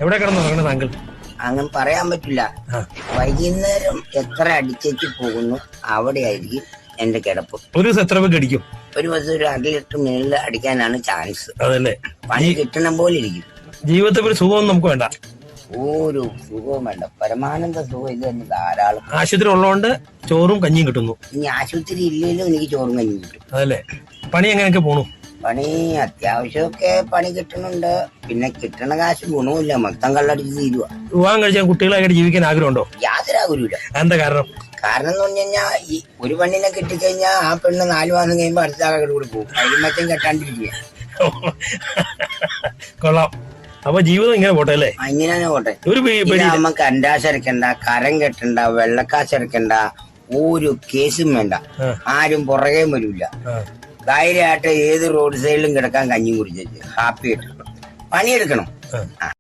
എവിടെ കിടന്നുറങ്ങണ താങ്കൾ? അങ്ങനെ പറയാൻ പറ്റില്ല. വൈകുന്നേരം എത്ര അടിച്ചേച്ച് പോകുന്നു അവിടെയായിരിക്കും എന്റെ കിടപ്പ്. ഒരു ദിവസം എത്ര പേർക്ക് അടിക്കും? ഒരു ദിവസം ഒരു 1.5 ലിറ്റർ മേളിൽ അടിക്കാനാണ് ചാൻസ്. അതല്ലേ, പണി കിട്ടണം പോലെ ഇരിക്കും. ജീവിതത്തിൽ ഒരു സുഖമൊന്നും നമുക്ക് വേണ്ട. ഒരു സുഖവും വേണ്ട, പരമാനന്ദ സുഖം ഇത് തന്നെ ധാരാളം. ആശുപത്രി ഉള്ളതുകൊണ്ട് ചോറും കഞ്ഞിയും കിട്ടുന്നു. ഇനി ആശുപത്രി ഇല്ലെങ്കിലും എനിക്ക് ചോറും കഞ്ഞിയും കിട്ടും. അതല്ലേ, പണി എങ്ങനെയൊക്കെ പോണു? പണി അത്യാവശ്യമൊക്കെ പണി കിട്ടുന്നുണ്ട്. പിന്നെ കിട്ടണ കാശ് ഗുണവുമില്ല, മൊത്തം കള്ളടിച്ച് തീരുവാ. വിവാഹം കഴിച്ചാൽ കുട്ടികളായിട്ട് ജീവിക്കാൻ ആഗ്രഹമുണ്ടോ? യാതൊരു ആഗ്രഹമില്ല. എന്താ കാരണം? കാരണം എന്ന് പറഞ്ഞു കഴിഞ്ഞാൽ ഈ ഒരു പെണ്ണിനെ കിട്ടിക്കഴിഞ്ഞാൽ ആ പെണ്ണ് 4 മാസം കഴിയുമ്പോൾ അടുത്ത ആളുടെ കൂടെ പോകും. അഴിമറ്റം കെട്ടാണ്ടിരിക്കുക. കൊള്ളാം. അപ്പൊ ജീവിതം ഇങ്ങനെ പോട്ടെ അല്ലേ? ഇങ്ങനെ പോട്ടെ. ഒരു നമുക്ക് അണ്ടാശരക്കണ്ട, കരം കെട്ടണ്ട, വെള്ളക്കാശരക്കണ്ട, ഒരു കേസും വേണ്ട. ആരും പുറകെ വരില്ല. ധൈര്യമായിട്ട് ഏത് റോഡ് സൈഡിലും കിടക്കാൻ കഞ്ഞി കുടിച്ചു ഹാപ്പി ആയിട്ട് പണിയെടുക്കണം.